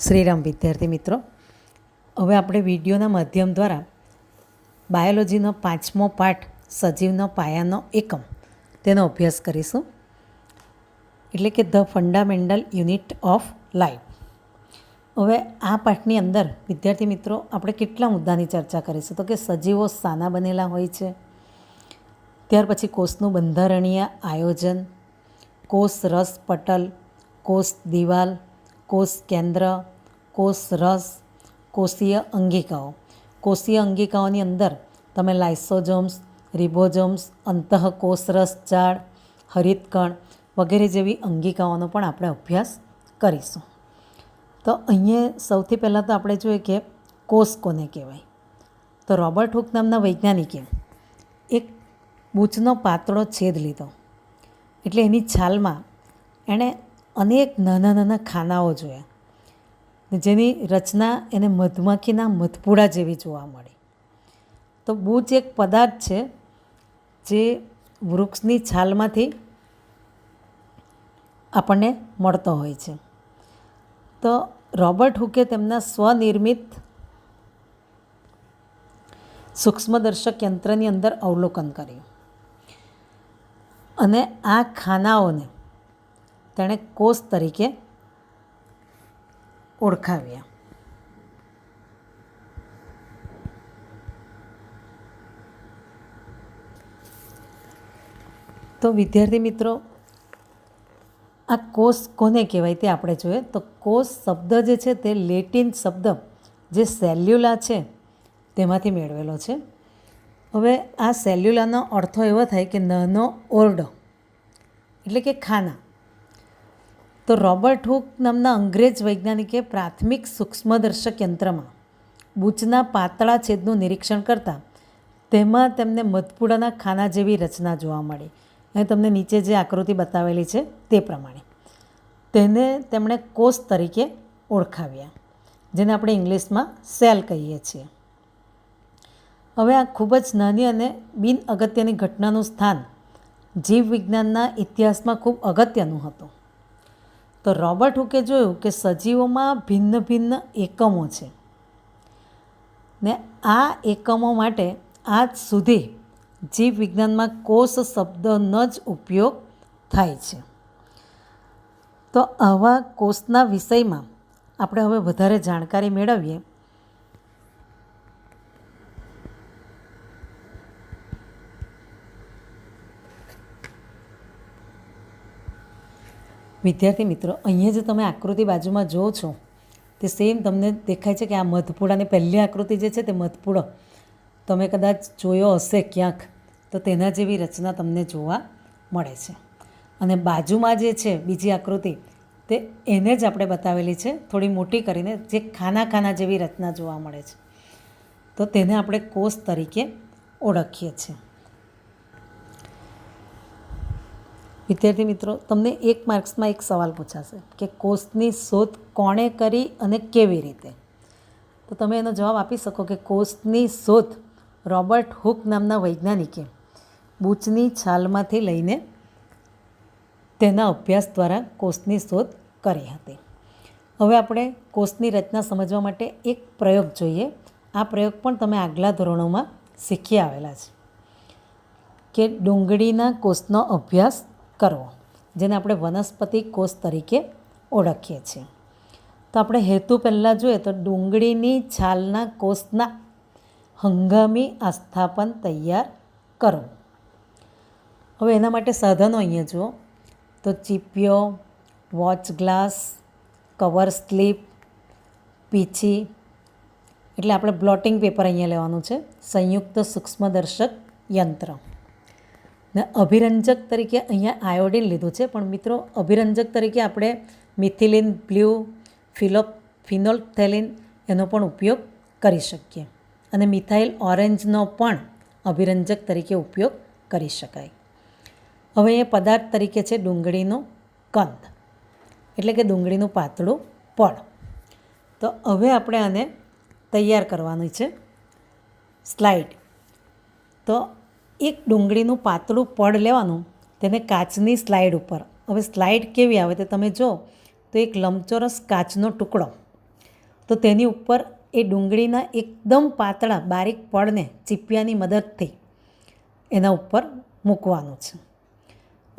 શ્રીરામ વિદ્યાર્થી મિત્રો, હવે આપણે વિડીયોના માધ્યમ દ્વારા બાયોલોજીનો 5મો પાઠ સજીવનો પાયાનો એકમ તેનો અભ્યાસ કરીશું, એટલે કે the fundamental unit of life. હવે આ પાઠની અંદર વિદ્યાર્થી મિત્રો આપણે કેટલા મુદ્દાની ચર્ચા કરીશું? તો કે સજીવો શાના બનેલા હોય છે, ત્યાર પછી કોષનું બંધારણીય આયોજન, કોષ રસ પટલ, કોષ દિવાલ, કોષ કેન્દ્ર, કોષ રસ, કોષીય અંગિકાઓ. કોષીય અંગિકાઓની અંદર તમે લાઇસોઝોમ્સ, રિબોઝોમ્સ, અંતઃકોષરસ જાળ, હરિતકણ વગેરે જેવી અંગિકાઓનો પણ આપણે અભ્યાસ કરીશું. તો અહીંયા સૌથી પહેલાં તો આપણે જોઈએ કે કોષ કોને કહેવાય. તો રોબર્ટ હુક નામના વૈજ્ઞાનિકે એક બૂચનો પાતળો છેદ લીધો, એટલે એની છાલમાં એણે અનેક નાના નાના ખાનાઓ જોયા, જેની રચના એને મધમાખીના મધપૂડા જેવી જોવા મળી. તો બૂચ એક પદાર્થ છે જે વૃક્ષની છાલમાંથી આપણને મળતો હોય છે. તો રોબર્ટ હુકે તેમના સ્વનિર્મિત સૂક્ષ્મદર્શક યંત્રની અંદર અવલોકન કર્યું અને આ ખાનાઓને તેણે કોષ તરીકે ઓળખાવ્યા. તો વિદ્યાર્થી મિત્રો, આ કોષ કોને કહેવાય તે આપણે જોઈએ. તો કોષ શબ્દ જે છે તે લેટિન શબ્દ જે સેલ્યુલા છે તેમાંથી મેળવેલો છે. હવે આ સેલ્યુલાનો અર્થો એવો થાય કે નાનો ઓરડો, એટલે કે ખાના. તો રોબર્ટ હુક નામના અંગ્રેજ વૈજ્ઞાનિકે પ્રાથમિક સૂક્ષ્મદર્શક યંત્રમાં બૂચના પાતળા છેદનું નિરીક્ષણ કરતાં તેમાં તેમને મધપૂડાના ખાના જેવી રચના જોવા મળી. અને તમને નીચે જે આકૃતિ બતાવેલી છે તે પ્રમાણે તેને તેમણે કોષ તરીકે ઓળખાવ્યા, જેને આપણે ઇંગ્લિશમાં સેલ કહીએ છીએ. હવે આ ખૂબ જ નાની અને બિન અગત્યની ઘટનાનું સ્થાન જીવવિજ્ઞાનના ઇતિહાસમાં ખૂબ અગત્યનું હતું. તો રોબર્ટ હુકે જોયું કે સજીવોમાં ભિન્ન ભિન્ન એકમો છે ને આ એકમો માટે આજ સુધી જીવવિજ્ઞાનમાં કોષ શબ્દનો જ ઉપયોગ થાય છે. તો આવા કોષના વિષયમાં આપણે હવે વધારે જાણકારી મેળવીએ. વિદ્યાર્થી મિત્રો, અહીંયા જે તમે આકૃતિ બાજુમાં જુઓ છો તે સેમ તમને દેખાય છે કે આ મધપૂડાની પહેલી આકૃતિ જે છે તે મધપૂડો તમે કદાચ જોયો હશે ક્યાંક, તો તેના જેવી રચના તમને જોવા મળે છે. અને બાજુમાં જે છે બીજી આકૃતિ તે એને જ આપણે બતાવેલી છે, થોડી મોટી કરીને, જે ખાના ખાના જેવી રચના જોવા મળે છે. તો તેને આપણે કોષ તરીકે ઓળખીએ છીએ. વિદ્યાર્થી મિત્રો, તમને 1 માર્ક્સમાં એક સવાલ પૂછાશે કે કોષની શોધ કોણે કરી અને કેવી રીતે? તો તમે એનો જવાબ આપી શકો કે કોષની શોધ રોબર્ટ હુક નામના વૈજ્ઞાનિકે બૂચની છાલમાંથી લઈને તેના અભ્યાસ દ્વારા કોષની શોધ કરી હતી. હવે આપણે કોષની રચના સમજવા માટે એક પ્રયોગ જોઈએ. આ પ્રયોગ પણ તમે આગલા ધોરણોમાં શીખી આવેલા છે કે ડુંગળીના કોષનો અભ્યાસ કરવો, જેને આપણે વનસ્પતિ કોષ તરીકે ઓળખીએ છીએ. તો આપણે હેતુ પહેલાં જોઈએ તો ડુંગળીની છાલના કોષના હંગામી આસ્થાપન તૈયાર કરવું. હવે એના માટે સાધનો અહીંયા જુઓ તો ચીપિયો, વોચ ગ્લાસ, કવર સ્લીપ, પીછી, એટલે આપણે બ્લોટિંગ પેપર અહીંયા લેવાનું છે, સંયુક્ત સૂક્ષ્મદર્શક યંત્ર ને અભિરંજક તરીકે અહીંયા આયોડિન લીધું છે. પણ મિત્રો, અભિરંજક તરીકે આપણે મિથિલિન બ્લુ, ફિનોલ્ફથેલિન એનો પણ ઉપયોગ કરી શકીએ. અને મિથાઇલ ઓરેન્જનો પણ અભિરંજક તરીકે ઉપયોગ કરી શકાય. હવે એ પદાર્થ તરીકે છે ડુંગળીનો કંદ, એટલે કે ડુંગળીનું પાતળું પડ. તો હવે આપણે આને તૈયાર કરવાની છે સ્લાઇડ. તો એક ડુંગળીનું પાતળું પડ લેવાનું, તેને કાચની સ્લાઇડ ઉપર. હવે સ્લાઇડ કેવી આવે તે તમે જો તો એક લંબચોરસ કાચનો ટુકડો તો તેની ઉપર એ ડુંગળીના એકદમ પાતળા બારીક પડને ચીપિયાની મદદથી એના ઉપર મૂકવાનું છે.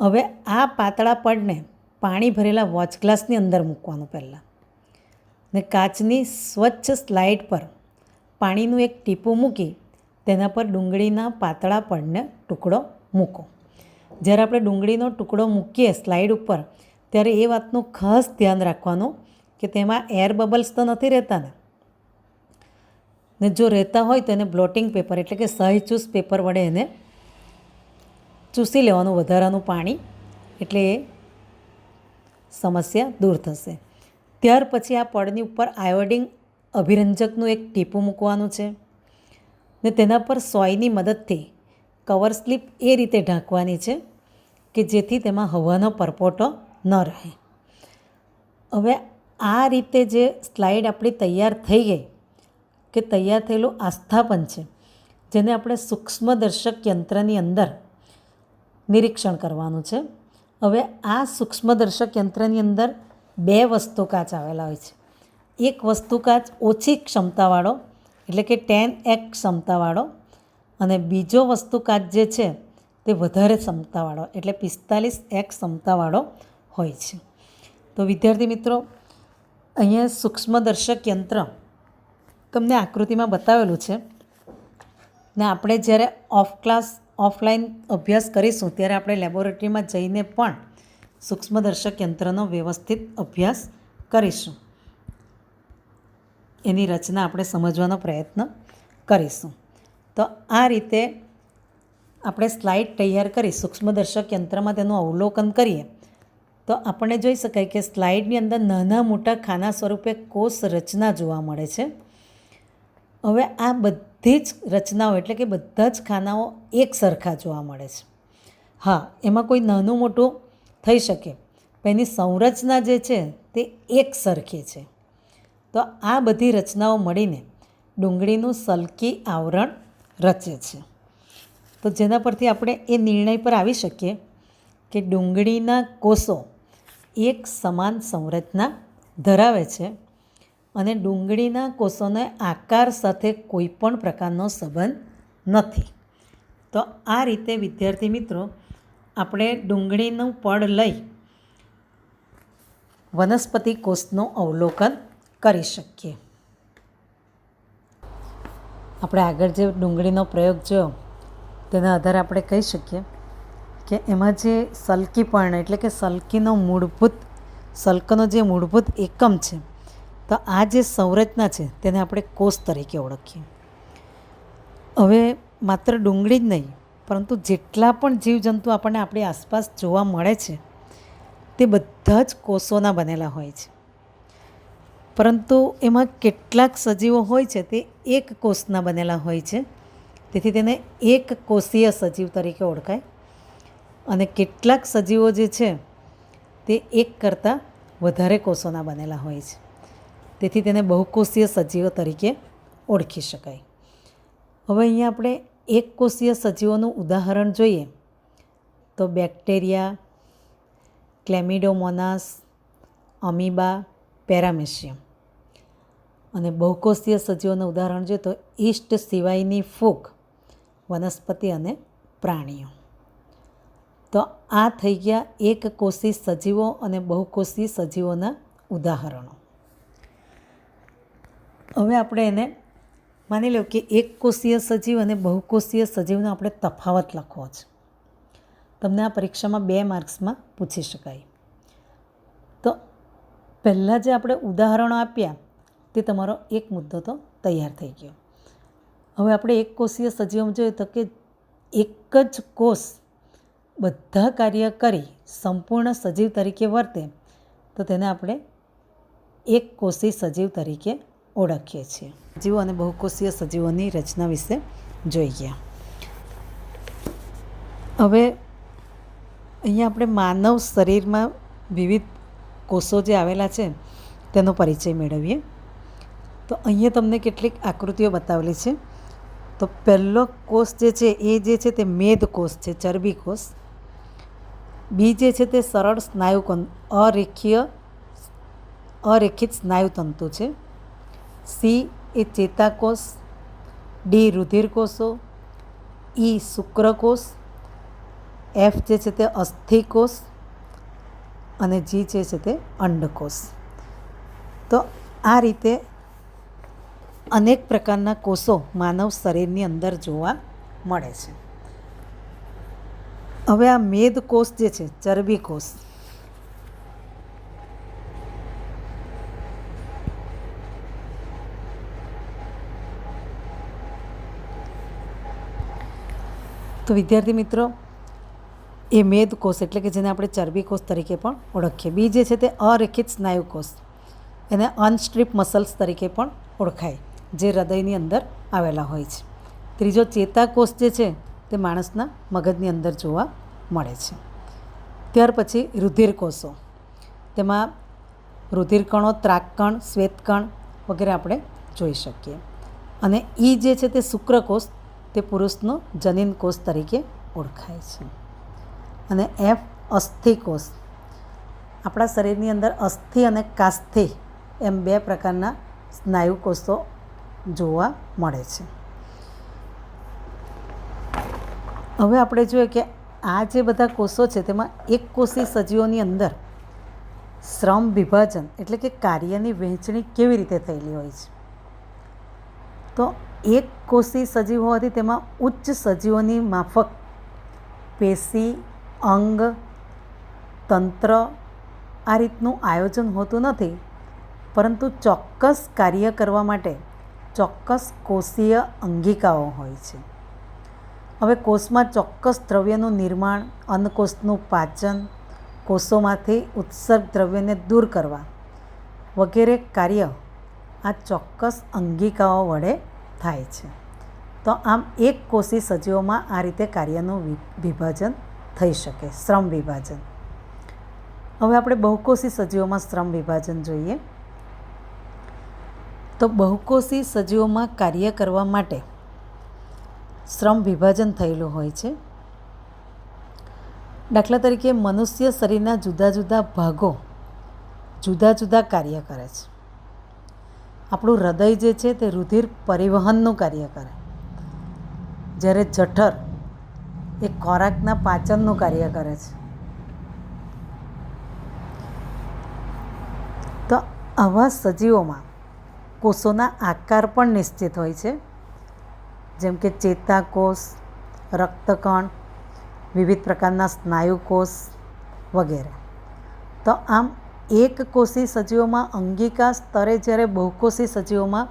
હવે આ પાતળા પડને પાણી ભરેલા વોચ ગ્લાસની અંદર મૂકવાનું પહેલાં, ને કાચની સ્વચ્છ સ્લાઇડ પર પાણીનું એક ટીપું મૂકી તેના પર ડુંગળીના પાતળા પડને ટુકડો મૂકો. જ્યારે આપણે ડુંગળીનો ટુકડો મૂકીએ સ્લાઇડ ઉપર ત્યારે એ વાતનું ખાસ ધ્યાન રાખવાનું કે તેમાં એર બબલ્સ તો નથી રહેતા ને જો રહેતા હોય તો એને બ્લોટિંગ પેપર એટલે કે સહી ચૂસ પેપર વડે એને ચૂસી લેવાનું વધારાનું પાણી, એટલે એ સમસ્યા દૂર થશે. ત્યાર પછી આ પડની ઉપર આયોડિન અભિરંજકનું એક ટીપું મૂકવાનું છે ને તેના પર સોયની મદદથી કવર સ્લીપ એ રીતે ઢાંકવાની છે કે જેથી તેમાં હવાનો પરપોટો ન રહે. હવે આ રીતે જે સ્લાઇડ આપણી તૈયાર થઈ ગઈ કે તૈયાર થયેલું આસ્થાપન છે, જેને આપણે સૂક્ષ્મદર્શક યંત્રની અંદર નિરીક્ષણ કરવાનું છે. હવે આ સૂક્ષ્મદર્શક યંત્રની અંદર 2 વસ્તુ કાચ આવેલા હોય છે. એક વસ્તુ કાચ ઓછી ક્ષમતાવાળો એટલે કે 10x ક્ષમતાવાળો, અને બીજો વસ્તુ કાચ જે છે તે વધારે ક્ષમતાવાળો એટલે 45x ક્ષમતાવાળો હોય છે. તો વિદ્યાર્થી મિત્રો, અહીંયા સૂક્ષ્મદર્શક યંત્ર તમને આકૃતિમાં બતાવેલું છે ને આપણે જ્યારે ઓફલાઈન અભ્યાસ કરીશું ત્યારે આપણે લેબોરેટરીમાં જઈને પણ સૂક્ષ્મદર્શક યંત્રનો વ્યવસ્થિત અભ્યાસ કરીશું. એની રચના આપણે સમજવાનો પ્રયત્ન કરીશું. તો આ રીતે આપણે સ્લાઇડ તૈયાર કરી સૂક્ષ્મદર્શક યંત્રમાં તેનું અવલોકન કરીએ તો આપણને જોઈ શકાય કે સ્લાઇડની અંદર નાના મોટા ખાના સ્વરૂપે કોષ રચના જોવા મળે છે. હવે આ બધી જ રચનાઓ એટલે કે બધા જ ખાનાઓ એક સરખા જોવા મળે છે. હા, એમાં કોઈ નાનું મોટું થઈ શકે પણ એની સંરચના જે છે તે એક સરખી છે. તો આ બધી રચનાઓ મળીને ડુંગળીનું સલ્કી આવરણ રચે છે. તો જેના પરથી આપણે એ નિર્ણય પર આવી શકીએ કે ડુંગળીના કોષો એક સમાન સંરચના ધરાવે છે અને ડુંગળીના કોષોને આકાર સાથે કોઈ પણ પ્રકારનો સંબંધ નથી. તો આ રીતે વિદ્યાર્થી મિત્રો, આપણે ડુંગળીનું પડ લઈ વનસ્પતિ કોષનું અવલોકન કરી શકીએ. આપણે આગળ જે ડુંગળીનો પ્રયોગ જોયો તેના આધારે આપણે કહી શકીએ કે એમાં જે સલ્કીપર્ણ એટલે કે સલ્કીનો જે મૂળભૂત એકમ છે, તો આ જે સંરચના છે તેને આપણે કોષ તરીકે ઓળખીએ. હવે માત્ર ડુંગળી જ નહીં પરંતુ જેટલા પણ જીવજંતુ આપણને આપણી આસપાસ જોવા મળે છે તે બધા જ કોષોના બનેલા હોય છે. પરંતુ એમાં કેટલાક સજીવો હોય છે તે એક કોષના બનેલા હોય છે, તેથી તેને એક કોષીય સજીવ તરીકે ઓળખાય. અને કેટલાક સજીવો જે છે તે એક કરતાં વધારે કોષોના બનેલા હોય છે, તેથી તેને બહુકોષીય સજીવો તરીકે ઓળખી શકાય. હવે અહીંયા આપણે એક કોષીય સજીવોનું ઉદાહરણ જોઈએ તો બેક્ટેરિયા, ક્લેમિડોમોનાસ, અમીબા, પેરામેશિયમ. અને બહુકોષીય સજીવોનું ઉદાહરણ જોઈએ તો ઈસ્ટ સિવાયની ફૂગ, વનસ્પતિ અને પ્રાણીઓ. તો આ થઈ ગયા એક કોષી સજીવો અને બહુકોષી સજીવોના ઉદાહરણો. હવે આપણે એને માની લો કે એક કોષીય સજીવ અને બહુકોષીય સજીવનો આપણે તફાવત લખવો છે. તમને આ પરીક્ષામાં 2 માર્ક્સમાં પૂછી શકાય. તો પહેલાં જે આપણે ઉદાહરણો આપ્યા તે તમારો એક મુદ્દો તો તૈયાર થઈ ગયો. હવે આપણે એક કોષીય સજીવમાં જોઈએ તો કે એક જ કોષ બધા કાર્ય કરી સંપૂર્ણ સજીવ તરીકે વર્તે તો તેને આપણે એક કોષી સજીવ તરીકે ઓળખીએ છીએ. સજીવો અને બહુકોષીય સજીવોની રચના વિશે જોઈ ગયા. હવે અહીંયા આપણે માનવ શરીરમાં વિવિધ કોષો જે આવેલા છે તેનો પરિચય મેળવીએ. તો અહીંયા તમને કેટલીક આકૃતિઓ બતાવેલી છે. તો પહેલો કોષ જે છે એ જે છે તે મેદ કોષ છે, ચરબી કોષ. બી જે છે તે સરળ સ્નાયુ અરેખિત સ્નાયુતંતુ છે. સી એ ચેતાકોષ, ડી રુધિરકોષો, ઈ શુક્રકોષ, એફ જે છે તે અસ્થિકોષ અને જી જે છે તે અંડકોષ. તો આ રીતે અનેક પ્રકારના કોષો માનવ શરીરની અંદર જોવા મળે છે. હવે આ મેદકોષ જે છે, ચરબી કોષ, તો વિદ્યાર્થી મિત્રો, એ મેદકોષ એટલે કે જેને આપણે ચરબી કોષ તરીકે પણ ઓળખીએ. બી જે છે તે અરેખિત સ્નાયુકોષ, એને અનસ્ટ્રીપ મસલ્સ તરીકે પણ ઓળખાય, જે હૃદયની અંદર આવેલા હોય છે. ત્રીજો ચેતાકોષ જે છે તે માણસના મગજની અંદર જોવા મળે છે. ત્યાર પછી રુધિરકોષો, તેમાં રુધિરકણો, ત્રાકકણ, શ્વેતકણ વગેરે આપણે જોઈ શકીએ. અને ઈ જે છે તે શુક્રકોષ, તે પુરુષનો જનીન કોષ તરીકે ઓળખાય છે. અને એફ અસ્થિકોષ, આપણા શરીરની અંદર અસ્થિ અને કાસ્થિ એમ બે પ્રકારના સ્નાયુ કોષો જોવા મળે છે. હવે આપણે જોઈએ કે આ જે બધા કોષો છે તેમાં એક કોષી સજીવોની અંદર શ્રમ વિભાજન એટલે કે કાર્યની વહેંચણી કેવી રીતે થયેલી હોય છે. તો એક કોષી સજીવ હોવાથી તેમાં ઉચ્ચ સજીવોની માફક પેશી, અંગ, તંત્ર આ રીતનું આયોજન હોતું નથી, પરંતુ ચોક્કસ કાર્ય કરવા માટે ચોક્કસ કોષીય અંગિકાઓ હોય છે. હવે કોષમાં ચોક્કસ દ્રવ્યનું નિર્માણ, અન્નકોષનું પાચન, કોષોમાંથી ઉત્સર્ગ દ્રવ્યને દૂર કરવા વગેરે કાર્ય આ ચોક્કસ અંગિકાઓ વડે થાય છે. તો આમ એક કોષી સજીવોમાં આ રીતે કાર્યનું વિભાજન થઈ શકે, શ્રમ વિભાજન. હવે આપણે બહુકોષી સજીવોમાં શ્રમ વિભાજન જોઈએ. તો બહુકોષી સજીવોમાં કાર્ય કરવા માટે શ્રમ વિભાજન થયેલું હોય છે. દાખલા તરીકે મનુષ્ય શરીરના જુદા જુદા ભાગો જુદા જુદા કાર્ય કરે છે. આપણું હૃદય જે છે તે રુધિર પરિવહનનું કાર્ય કરે, જ્યારે જઠર એ ખોરાકના પાચનનું કાર્ય કરે છે. તો આવા સજીવોમાં કોષોના આકાર પણ નિશ્ચિત હોય છે, જેમ કે ચેતાકોષ, રક્તકણ, વિવિધ પ્રકારના સ્નાયુકોષ વગેરે. તો આમ એક કોષી સજીવોમાં અંગિકા સ્તરે, જ્યારે બહુકોષી સજીવોમાં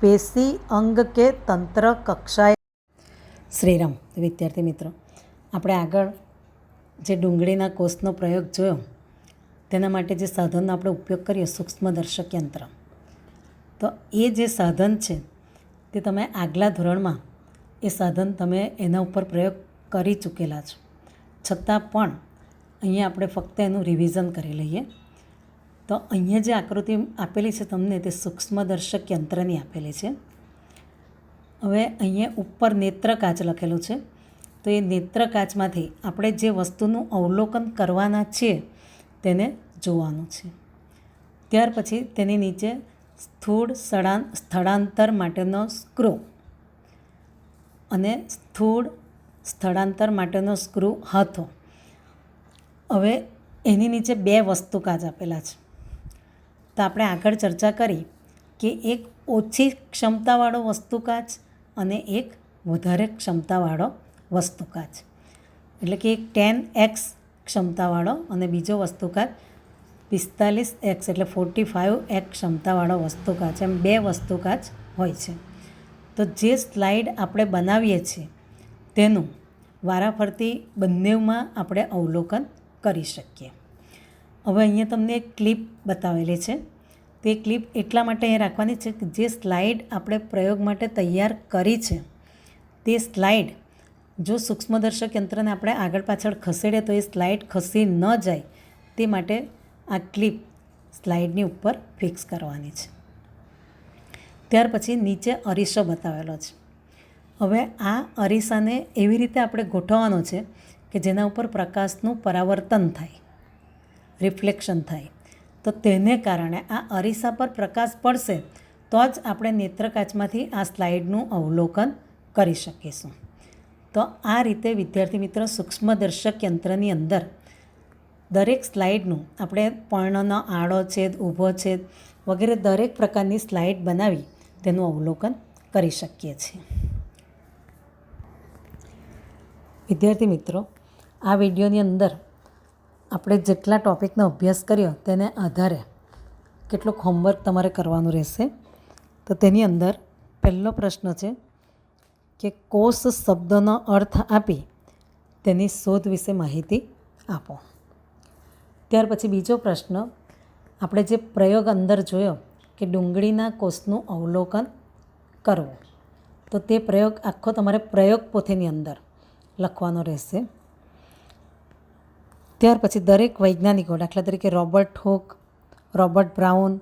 પેશી, અંગ કે તંત્ર કક્ષાએ. શ્રીરામ. વિદ્યાર્થી મિત્રો, આપણે આગળ જે ડુંગળીના કોષનો પ્રયોગ જોયો તેના માટે જે સાધનનો આપણે ઉપયોગ કરીએ, સૂક્ષ્મદર્શક યંત્ર, તો એ જે સાધન છે તે તમે આગલા ધોરણમાં એ સાધન તમે એના ઉપર પ્રયોગ કરી ચૂકેલા છો. છતાં પણ અહીંયા આપણે ફક્ત એનું રિવિઝન કરી લઈએ. તો અહીંયા જે આકૃતિ આપેલી છે તમને, તે સૂક્ષ્મદર્શક યંત્રની આપેલી છે. હવે અહીંયા ઉપર નેત્ર કાચ લખેલું છે. તો એ નેત્ર કાચમાંથી આપણે જે વસ્તુનું અવલોકન કરવાના છીએ તેને જોવાનું છે. ત્યાર પછી તેની નીચે સ્થૂળ સ્થળાંતર માટેનો સ્ક્રૂ અને સ્થૂળ સ્થળાંતર માટેનો સ્ક્રૂ હાથો. હવે એની નીચે બે વસ્તુ કાચ આપેલા છે. તો આપણે આગળ ચર્ચા કરી કે એક ઓછી ક્ષમતાવાળો વસ્તુ કાચ અને એક વધારે ક્ષમતાવાળો વસ્તુ કાચ, એટલે કે એક 10x ક્ષમતાવાળો અને બીજો વસ્તુ કાચ 45x એટલે 45x ક્ષમતાવાળો વસ્તુ કાચ, એમ બે વસ્તુ કાચ હોય છે. તો જે સ્લાઇડ આપણે બનાવીએ છીએ તેનું વારાફરતી બંનેમાં આપણે અવલોકન કરી શકીએ. હવે અહીંયા તમને એક ક્લિપ બતાવેલી છે. તે ક્લિપ એટલા માટે અહીં રાખવાની છે કે જે સ્લાઇડ આપણે પ્રયોગ માટે તૈયાર કરી છે તે સ્લાઇડ જો સૂક્ષ્મદર્શક યંત્રને આપણે આગળ પાછળ ખસેડીએ તો એ સ્લાઇડ ખસી ન જાય તે માટે આ ક્લિપ સ્લાઇડની ઉપર ફિક્સ કરવાની છે. ત્યાર પછી નીચે અરીસો બતાવેલો છે. હવે આ અરીસાને એવી રીતે આપણે ગોઠવવાનો છે કે જેના ઉપર પ્રકાશનું પરાવર્તન થાય, રિફ્લેક્શન થાય. તો તેને કારણે આ અરીસા પર પ્રકાશ પડશે તો જ આપણે નેત્રકાચમાંથી આ સ્લાઇડનું અવલોકન કરી શકીશું. તો આ રીતે વિદ્યાર્થી મિત્રો સૂક્ષ્મદર્શક યંત્રની અંદર દરેક સ્લાઇડનું આપણે પર્ણનો આડો છેદ, ઊભો છેદ વગેરે દરેક પ્રકારની સ્લાઇડ બનાવી તેનું અવલોકન કરી શકીએ છીએ. વિદ્યાર્થી મિત્રો, આ વિડીયોની અંદર આપણે જેટલા ટૉપિકનો અભ્યાસ કર્યો તેને આધારે કેટલુંક હોમવર્ક તમારે કરવાનું રહેશે. તો તેની અંદર પહેલો પ્રશ્ન છે કે કોષ શબ્દનો અર્થ આપી તેની શોધ વિશે માહિતી આપો. ત્યાર પછી બીજો પ્રશ્ન, આપણે જે પ્રયોગ અંદર જોયો કે ડુંગળીના કોષનું અવલોકન કરવું, તો તે પ્રયોગ આખો તમારે પ્રયોગ પોથીની અંદર લખવાનો રહેશે. ત્યાર પછી દરેક વૈજ્ઞાનિકો, દાખલા તરીકે Robert Hooke, Robert Brown,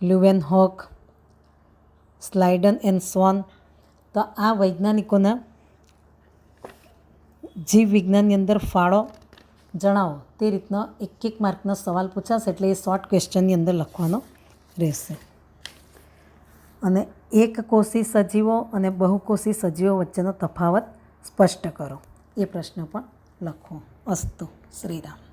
Leeuwenhoek, Schleiden and Schwann, તો આ વૈજ્ઞાનિકોના જીવ વિજ્ઞાનની અંદર ફાળો જણાવો તે રીતના એક માર્કનો સવાલ પૂછાશે, એટલે એ શોર્ટ ક્વેશ્ચનની અંદર લખવાનો રહેશે. અને એકકોષી સજીવો અને બહુકોષી સજીવો વચ્ચેનો તફાવત સ્પષ્ટ કરો, એ પ્રશ્ન પણ લખો. અસ્તુ. શ્રીરામ.